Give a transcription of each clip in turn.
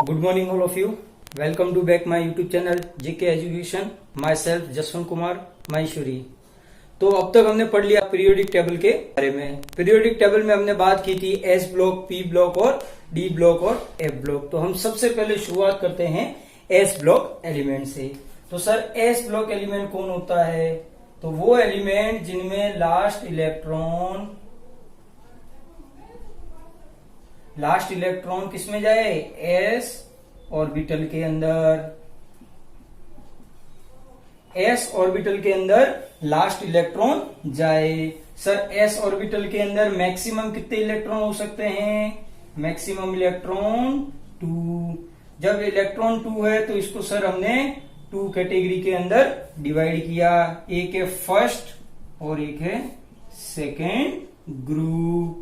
Good morning all of you. Welcome to back my YouTube channel JK Education. Myself Jaswant Kumar Maheshwari. तो अब तक हमने पढ़ लिया पीरियोडिक टेबल के बारे में। पीरियोडिक टेबल में हमने बात की थी एस ब्लॉक, पी ब्लॉक और डी ब्लॉक और एफ ब्लॉक। तो हम सबसे पहले शुरुआत करते हैं एस ब्लॉक एलिमेंट से। तो सर एस ब्लॉक एलिमेंट कौन होता है? तो वो एलिमेंट जिनमें लास्ट इलेक्ट्रॉन किसमें जाए? एस ऑर्बिटल के अंदर। एस ऑर्बिटल के अंदर लास्ट इलेक्ट्रॉन जाए। सर एस ऑर्बिटल के अंदर मैक्सिमम कितने इलेक्ट्रॉन हो सकते हैं? Maximum electron 2। जब इलेक्ट्रॉन 2 है तो इसको सर हमने 2 कैटेगरी के अंदर डिवाइड किया। एक है फर्स्ट और एक है सेकेंड ग्रुप।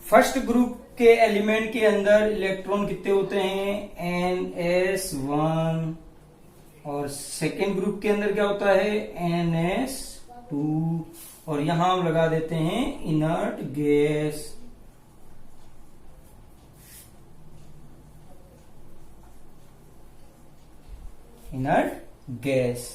फर्स्ट ग्रुप के एलिमेंट के अंदर इलेक्ट्रॉन कितने होते हैं? NS1। और सेकेंड ग्रुप के अंदर क्या होता है? NS2। और यहां हम लगा देते हैं इनर्ट गैस।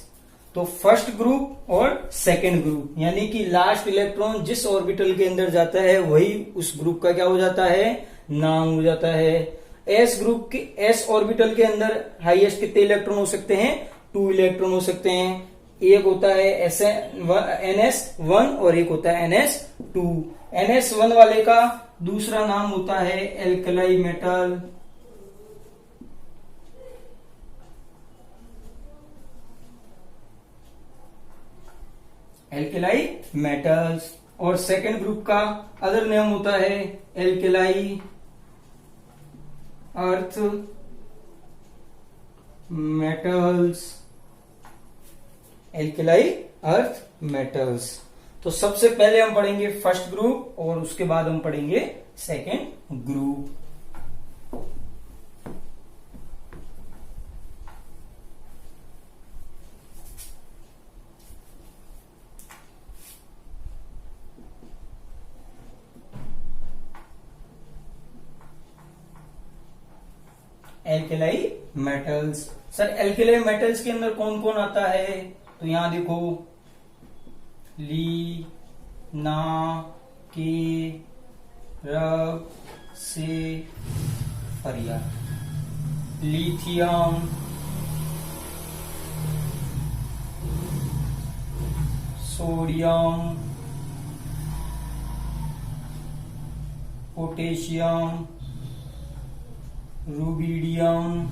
तो फर्स्ट ग्रुप और सेकेंड ग्रुप यानी कि लास्ट इलेक्ट्रॉन जिस ऑर्बिटल के अंदर जाता है वही उस ग्रुप का क्या हो जाता है? नाम हो जाता है। एस ग्रुप के एस ऑर्बिटल के अंदर हाईएस्ट कितने इलेक्ट्रॉन हो सकते हैं? 2 इलेक्ट्रॉन हो सकते हैं। एक होता है NS1 और एक होता है NS2। NS1 वाले का दूसरा नाम होता है एल्कलाई मेटल। Alkali metals. और सेकेंड ग्रुप का अदर नेम होता है alkali earth metals. Alkali earth metals. तो सबसे पहले हम पढ़ेंगे फर्स्ट ग्रुप और उसके बाद हम पढ़ेंगे second group. Alkali metals. Sir alkali metals के अंदर कौन कौन आता है? तो यहां देखो ली, ना, के, रब, से, फरिया। Lithium, sodium, potassium, rubidium,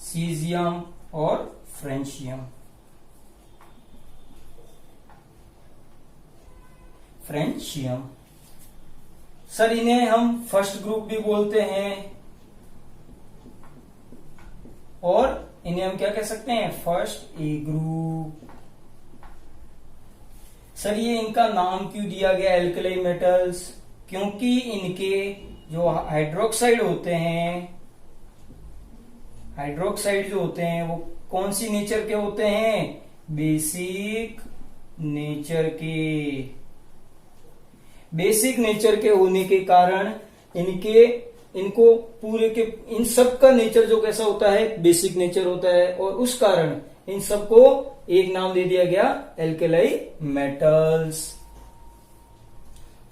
caesium और फ्रेंशियम। सर इन्हें हम फर्स्ट ग्रुप भी बोलते हैं और इन्हें हम क्या कह सकते हैं? First A group. सर ये इनका नाम क्यों दिया गया एल्कली मेटल्स? क्योंकि इनके जो हाइड्रोक्साइड होते हैं वो कौन सी नेचर के होते हैं? बेसिक नेचर के होने के कारण इनको पूरे के इन सब का नेचर जो कैसा होता है? बेसिक नेचर होता है। और उस कारण इन सबको एक नाम दे दिया गया एल्केलाई मेटल्स।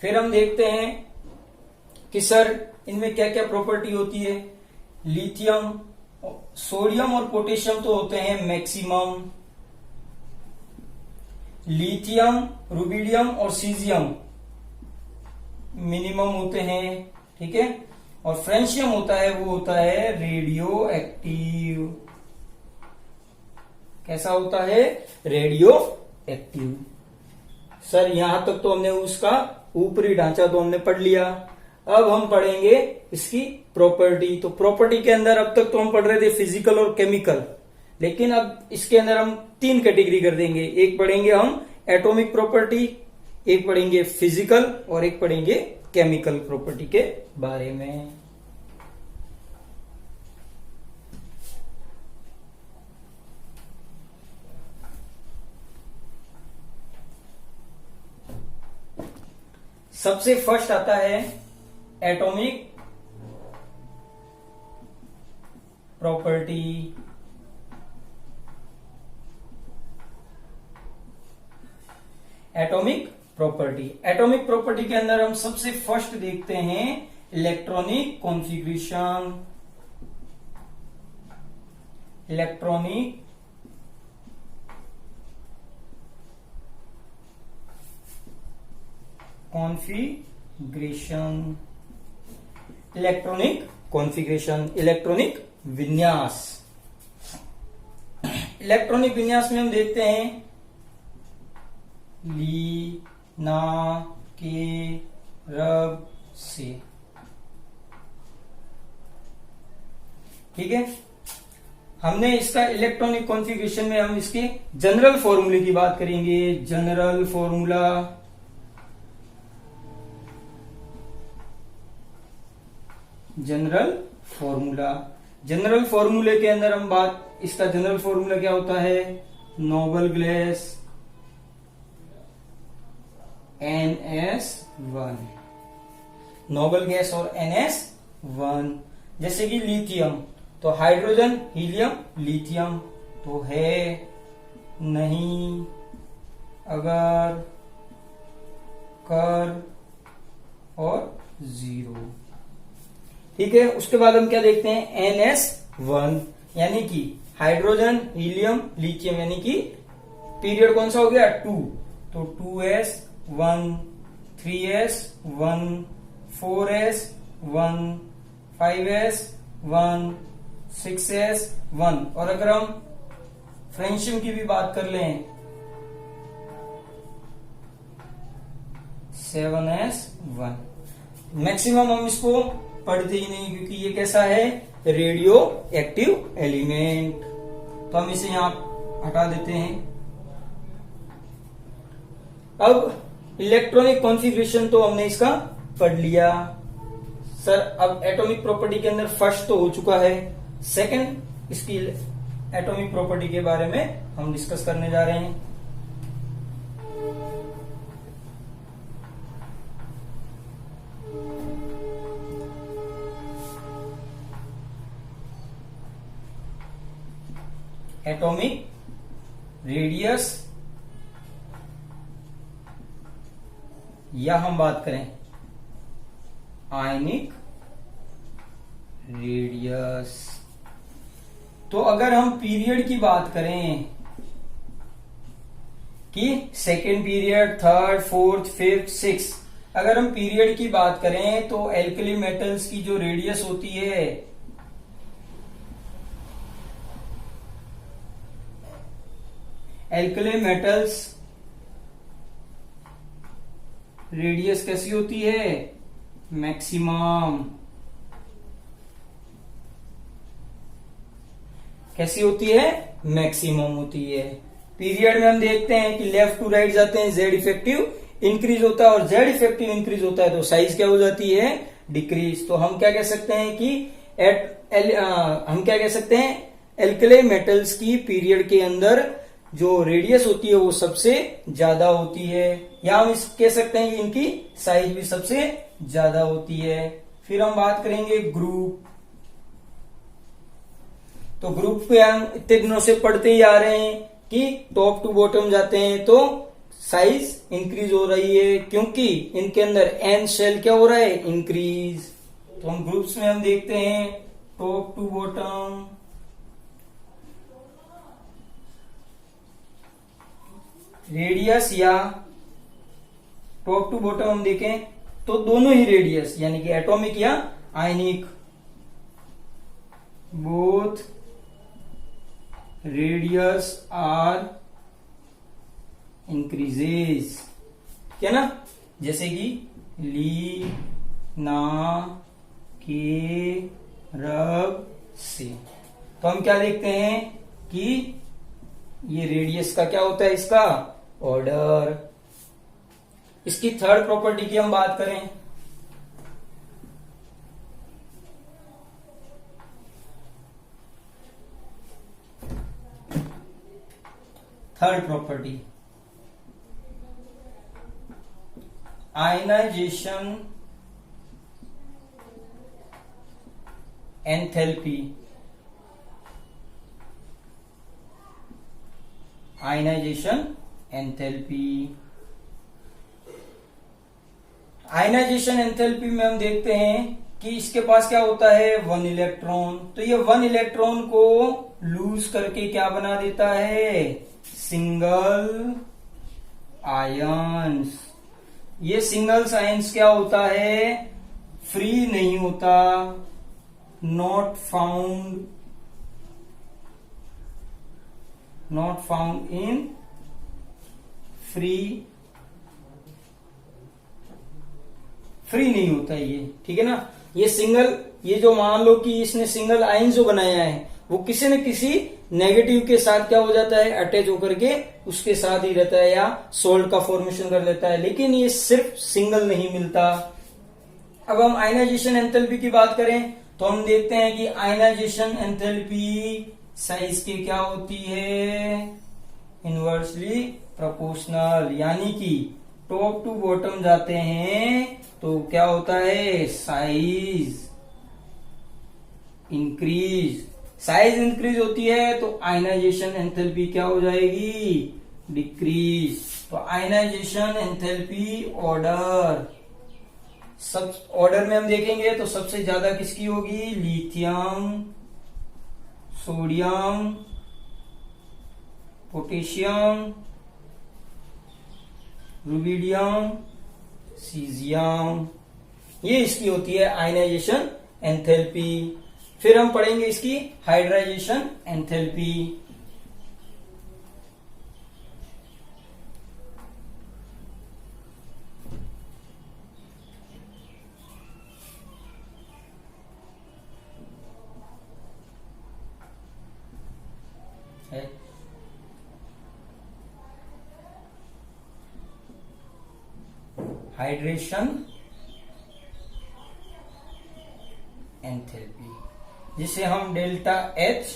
फिर हम देखते हैं कि सर इनमें क्या क्या प्रॉपर्टी होती है। लिथियम, सोडियम और पोटेशियम तो होते हैं मैक्सिमम। लिथियम, रुबिडियम और सीजियम मिनिमम होते हैं। ठीक है। और फ्रेंशियम वो होता है रेडियो एक्टिव। कैसा होता है? Radio active. सर यहां तक तो हमने उसका ऊपरी ढांचा तो हमने पढ़ लिया। अब हम पढ़ेंगे इसकी प्रॉपर्टी। तो प्रॉपर्टी के अंदर अब तक तो हम पढ़ रहे थे फिजिकल और केमिकल। लेकिन अब इसके अंदर हम 3 कैटेगरी कर देंगे। एक पढ़ेंगे हम एटॉमिक प्रॉपर्टी, एक पढ़ेंगे फिजिकल और एक पढ़ेंगे केमिकल प्रॉपर्टी के बारे में। सबसे फर्स्ट आता है atomic property. Atomic property, atomic property के अंदर हम सबसे फर्स्ट देखते हैं electronic configuration. Electronic configuration, electronic configuration, electronic विन्यास। इलेक्ट्रॉनिक विन्यास में हम देखते हैं ली, ना, के, रब, से। ठीक है, हमने इसका इलेक्ट्रॉनिक कॉन्फ़िगरेशन में हम इसके जनरल फॉर्मूले की बात करेंगे। General formula, general formula, general फॉर्मूले के अंदर हम बात, इसका जनरल फॉर्मूला क्या होता है? Noble gas NS1, noble gas और NS1। जैसे कि लिथियम, तो हाइड्रोजन, हीलियम, लिथियम। तो है, नहीं, अगर, कर और 0। ठीक है, उसके बाद हम क्या देखते हैं? NS1 यानी कि हाइड्रोजन, हीलियम, लिथियम, यानी कि पीरियड कौन सा हो गया? 2। तो 2s1, 3s1, 4s1, 5s1, 6s1। और अगर हम फ्रेंशियम की भी बात कर लें, 7s1। मैक्सिमम हम इसको पढ़ते ही नहीं, क्योंकि ये कैसा है? Radio active element. तो हम इसे यहां हटा देते हैं। अब इलेक्ट्रॉनिक कॉन्फ़िगरेशन तो हमने इसका पढ़ लिया सर। अब एटॉमिक प्रॉपर्टी के अंदर फर्स्ट तो हो चुका है, सेकंड इसकी एटॉमिक प्रॉपर्टी के बारे में हम डिस्कस करने जा रहे हैं। एटॉमिक रेडियस, या हम बात करें आयनिक रेडियस। तो अगर हम पीरियड की बात करें कि second period, third, fourth, fifth, six, अगर हम पीरियड की बात करें तो एल्कली मेटल्स की जो रेडियस होती है, एल्कली मेटल्स रेडियस कैसी होती है? मैक्सिमम। कैसी होती है? मैक्सिमम होती है। पीरियड में हम देखते हैं कि लेफ्ट टू राइट जाते हैं, जेड इफेक्टिव इंक्रीज होता है, और जेड इफेक्टिव इंक्रीज होता है तो साइज क्या हो जाती है? डिक्रीज। तो हम क्या कह सकते हैं कि हम क्या कह सकते हैं? एल्कली मेटल्स की पीरियड के अंदर जो रेडियस होती है वो सबसे ज्यादा होती है, या हम इस कह सकते हैं कि इनकी साइज भी सबसे ज्यादा होती है। फिर हम बात करेंगे ग्रुप। तो ग्रुप पे हम इतने दिनों से पढ़ते ही आ रहे हैं कि टॉप टू बॉटम जाते हैं तो साइज इंक्रीज हो रही है, क्योंकि इनके अंदर एन शेल क्या हो रहा है? इंक्रीज। तो हम ग्रुप्स में हम देखते हैं टॉप टू बॉटम, रेडियस या टॉप टू बॉटम हम देखें तो दोनों ही रेडियस, यानी कि एटॉमिक या आयनिक, बोथ रेडियस आर इंक्रीजेस, क्या ना? जैसे कि ली, ना, के, रब, से। तो हम क्या देखते हैं? कि ये रेडियस का क्या होता है, इसका ऑर्डर। इसकी थर्ड प्रॉपर्टी की हम बात करें, third property ionisation enthalpy. Ionisation enthalpy, ionisation enthalpy में हम देखते हैं कि इसके पास क्या होता है, 1 इलेक्ट्रॉन। तो ये 1 इलेक्ट्रॉन को लूज करके क्या बना देता है, सिंगल आयंस। ये सिंगल आयंस क्या होता है, फ्री नहीं होता, नॉट फाउंड इन फ्री नहीं होता ये, ठीक है ना। ये जो मान लो कि इसने सिंगल आयन जो बनाया है वो किसी न किसी नेगेटिव के साथ क्या हो जाता है, अटैच होकर के उसके साथ ही रहता है या सोल्ट का फॉर्मेशन कर लेता है, लेकिन ये सिर्फ सिंगल नहीं मिलता। अब हम आयनाइजेशन एंथैल्पी की बात करें तो हम देखते हैं कि आयनाइजेशन एंथैल्पी साइज की क्या होती है, इनवर्सली प्रोपोर्शनल, यानी कि टॉप टू बॉटम जाते हैं तो क्या होता है, साइज इंक्रीज होती है तो आयनाइजेशन एंथैल्पी क्या हो जाएगी, डिक्रीज। तो आयनाइजेशन एंथैल्पी ऑर्डर, सब ऑर्डर में हम देखेंगे तो सबसे ज्यादा किसकी होगी, lithium, sodium, potassium, rubidium, caesium, ये इसकी होती है आयनाइजेशन एंथैल्पी। फिर हम पढ़ेंगे इसकी हाइड्राइजेशन एंथैल्पी। हाइड्रेशन एंथैल्पी, जिसे हम डेल्टा एच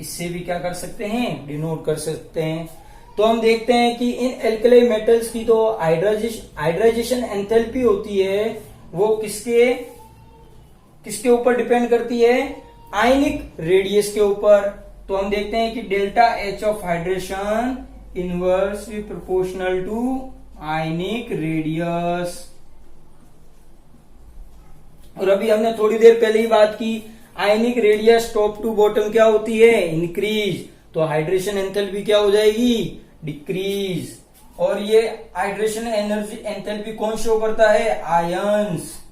इससे भी क्या कर सकते हैं, डिनोट कर सकते हैं। तो हम देखते हैं कि इन एल्कली मेटल्स की तो हाइड्राइजेशन एंथैल्पी होती है वो किसके ऊपर डिपेंड करती है, आयनिक रेडियस के ऊपर। तो हम देखते हैं कि delta H of hydration inversely proportional to ionic radius. और अभी हमने थोड़ी देर पहले ही बात की, ionic radius top to bottom क्या होती है, इंक्रीज, तो हाइड्रेशन एंथैल्पी क्या हो जाएगी, डिक्रीज। और ये हाइड्रेशन एनर्जी एंथैल्पी कौन शो करता है, आयंस।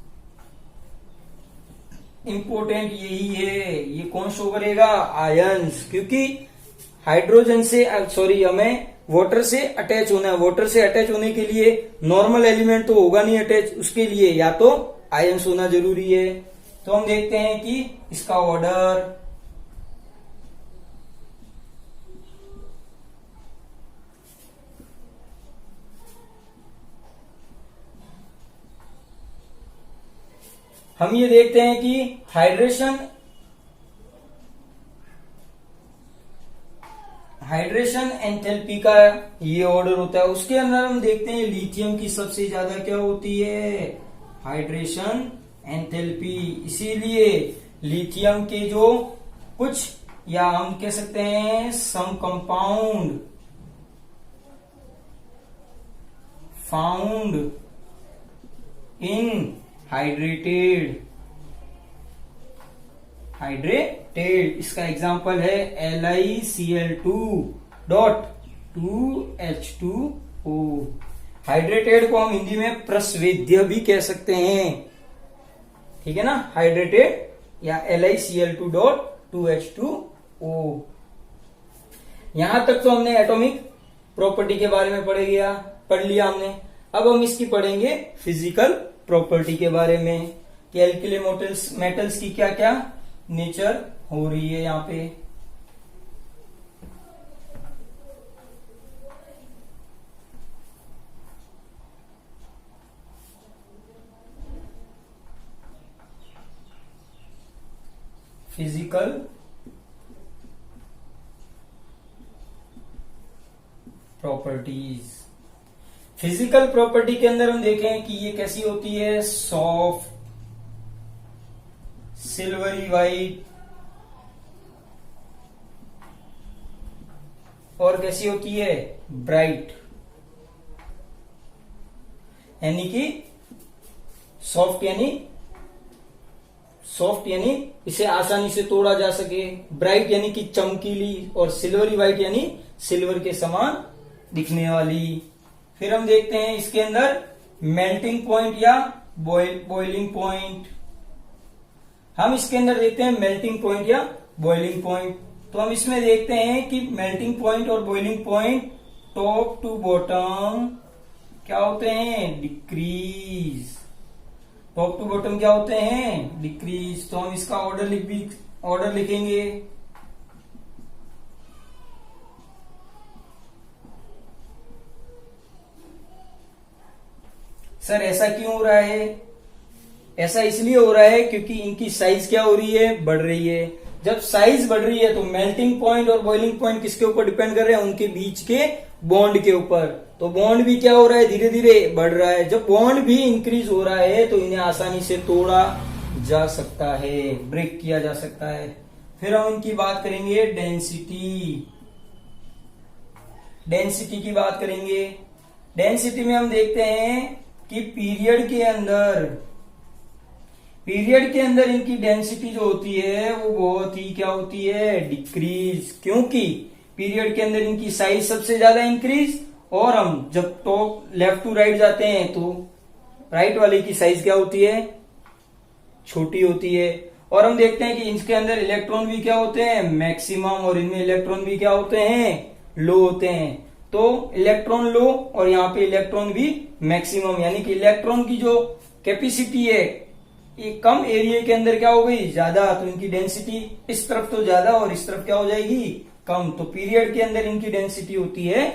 इंपोर्टेंट यही है, ये कौन शो करेगा, आयंस, क्योंकि हाइड्रोजन से हमें वाटर से अटैच होना है। वाटर से अटैच होने के लिए नॉर्मल एलिमेंट तो होगा नहीं अटैच, उसके लिए या तो आयंस होना जरूरी है। तो हम देखते हैं कि इसका ऑर्डर, हम ये देखते हैं कि हाइड्रेशन एंथैल्पी का ये ऑर्डर होता है। उसके अंदर हम देखते हैं लिथियम की सबसे ज्यादा क्या होती है, हाइड्रेशन एंथैल्पी। इसीलिए लिथियम के जो कुछ, या हम कह सकते हैं some compound found in hydrated, इसका एग्जांपल है LiCl2.2H2O। हाइड्रेटेड को हम हिंदी में प्रस्वेद्य भी कह सकते हैं, ठीक है ना, हाइड्रेटेड या LiCl2.2H2O। यहां तक तो हमने एटॉमिक प्रॉपर्टी के बारे में पढ़ लिया हमने। अब हम इसकी पढ़ेंगे फिजिकल प्रॉपर्टी के बारे में कि एल्किली मेटल्स की क्या क्या नेचर हो रही है यहाँ पे। Physical properties. फिजिकल प्रॉपर्टी के अंदर हम देखें कि ये कैसी होती है, सॉफ्ट, सिल्वरी वाइट, और कैसी होती है, ब्राइट। यानी कि सॉफ्ट यानी इसे आसानी से तोड़ा जा सके, ब्राइट यानी कि चमकीली, और सिल्वरी वाइट यानी सिल्वर के समान दिखने वाली। फिर हम देखते हैं इसके अंदर मेल्टिंग पॉइंट या बॉइलिंग पॉइंट। हम इसके अंदर देखते हैं मेल्टिंग पॉइंट या बॉइलिंग पॉइंट। तो हम इसमें देखते हैं कि मेल्टिंग पॉइंट और boiling point top to bottom क्या होते हैं, डिक्रीज। टॉप टू बॉटम क्या होते हैं, डिक्रीज। तो हम इसका ऑर्डर लिखेंगे। सर ऐसा क्यों हो रहा है, ऐसा इसलिए हो रहा है क्योंकि इनकी साइज क्या हो रही है, बढ़ रही है। जब साइज बढ़ रही है तो मेल्टिंग पॉइंट और बॉइलिंग पॉइंट किसके ऊपर डिपेंड कर रहे हैं, उनके बीच के बॉन्ड के ऊपर। तो बॉन्ड भी क्या हो रहा है, धीरे धीरे बढ़ रहा है। जब बॉन्ड भी इंक्रीज हो रहा है तो इन्हें आसानी से तोड़ा जा सकता है, ब्रेक किया जा सकता है। फिर हम इनकी बात करेंगे डेंसिटी। डेंसिटी की बात करेंगे। डेंसिटी में हम देखते हैं कि पीरियड के अंदर इनकी डेंसिटी जो होती है वो बहुत ही क्या होती है, डिक्रीज। क्योंकि पीरियड के अंदर इनकी साइज सबसे ज्यादा इंक्रीज, और हम जब टॉप लेफ्ट टू राइट जाते हैं तो राइट वाले की साइज क्या होती है, छोटी होती है। और हम देखते हैं कि इनके अंदर इलेक्ट्रॉन भी क्या होते हैं, मैक्सिमम, और इनमें इलेक्ट्रॉन भी क्या होते हैं, लो होते हैं। तो इलेक्ट्रॉन लो और यहाँ पे इलेक्ट्रॉन भी मैक्सिमम, यानी कि इलेक्ट्रॉन की जो कैपेसिटी है ये कम एरिया के अंदर क्या हो गई, ज्यादा। तो इनकी डेंसिटी इस तरफ तो ज्यादा और इस तरफ क्या हो जाएगी, कम। तो पीरियड के अंदर इनकी डेंसिटी होती है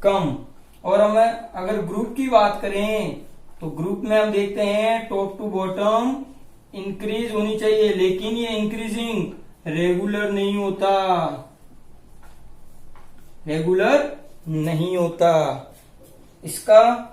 कम। और हम अगर ग्रुप की बात करें तो ग्रुप में हम देखते हैं टॉप टू बॉटम इंक्रीज होनी चाहिए, लेकिन ये इंक्रीजिंग रेगुलर नहीं होता। इसका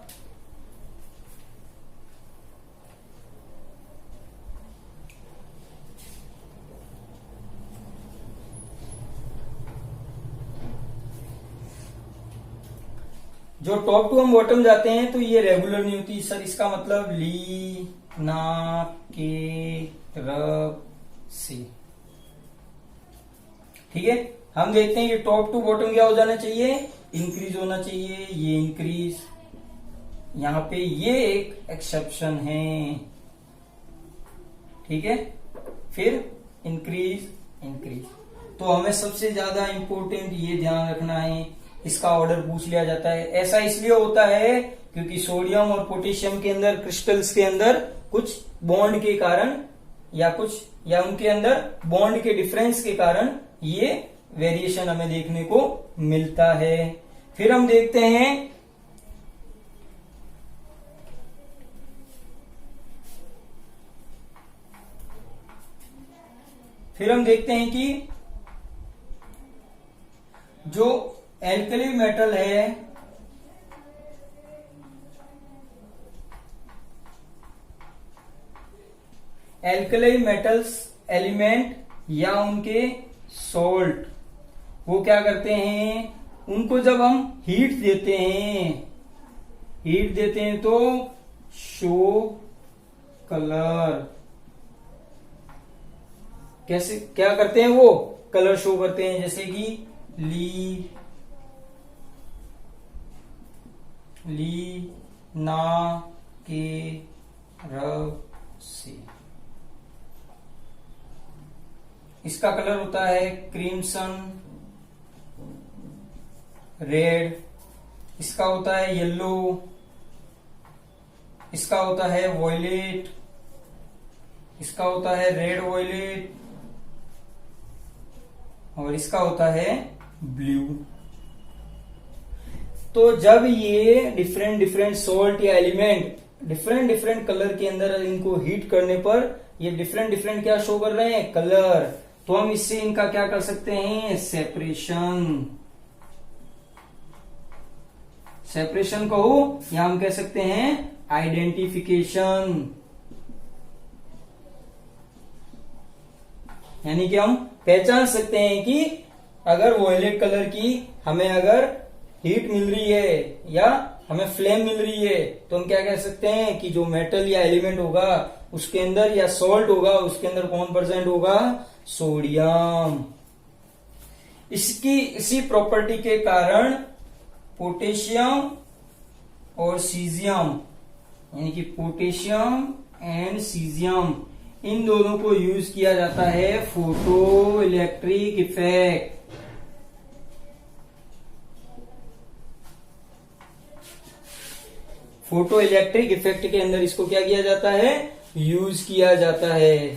जो टॉप टू हम बॉटम जाते हैं तो ये रेगुलर नहीं होती। सर इसका मतलब ली ना के रब से, ठीक है। हम देखते हैं कि टॉप टू बॉटम क्या हो जाना चाहिए, इंक्रीज होना चाहिए। ये इंक्रीज, यहां पे ये एक एक्सेप्शन है, ठीक है। फिर इंक्रीज। तो हमें सबसे ज्यादा इंपॉर्टेंट ये ध्यान रखना है, इसका ऑर्डर पूछ लिया जाता है। ऐसा इसलिए होता है क्योंकि सोडियम और पोटेशियम के अंदर क्रिस्टल्स के अंदर कुछ बॉन्ड के कारण या उनके अंदर बॉन्ड के डिफरेंस के कारण ये वेरिएशन हमें देखने को मिलता है। फिर हम देखते हैं कि जो एल्कली मेटल है, एल्कली मेटल्स एलिमेंट या उनके सॉल्ट, वो क्या करते हैं, उनको जब हम हीट देते हैं तो शो कलर, कैसे क्या करते हैं, वो कलर शो करते हैं। जैसे कि ली ना के रब से, इसका कलर होता है क्रीमसन रेड, इसका होता है येलो, इसका होता है वॉयलेट, इसका होता है रेड वॉयलेट, और इसका होता है ब्लू। तो जब ये डिफरेंट सॉल्ट या एलिमेंट डिफरेंट कलर के अंदर इनको हीट करने पर ये डिफरेंट क्या शो कर रहे हैं, कलर। तो हम इससे इनका क्या कर सकते हैं, सेपरेशन। सेपरेशन कहो या हम कह सकते हैं आइडेंटिफिकेशन, यानी कि हम पहचान सकते हैं कि अगर वॉयलेट कलर की हमें अगर हीट मिल रही है या हमें फ्लेम मिल रही है तो हम क्या कह सकते हैं कि जो मेटल या एलिमेंट होगा उसके अंदर या सॉल्ट होगा उसके अंदर कौन प्रेजेंट होगा, सोडियम। इसी प्रॉपर्टी के कारण पोटेशियम और सीजियम, यानी कि पोटेशियम एंड सीजियम, इन दोनों को यूज किया जाता है photo electric effect. Photo electric effect के अंदर इसको क्या किया जाता है, यूज किया जाता है।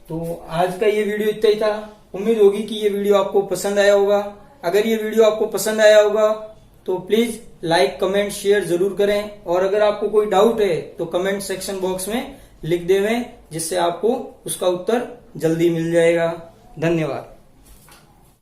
तो आज का ये वीडियो इतना ही था। उम्मीद होगी कि ये वीडियो आपको पसंद आया होगा। अगर ये वीडियो आपको पसंद आया होगा तो प्लीज लाइक कमेंट शेयर जरूर करें, और अगर आपको कोई डाउट है तो कमेंट सेक्शन बॉक्स में लिख देवें, जिससे आपको उसका उत्तर जल्दी मिल जाएगा। धन्यवाद।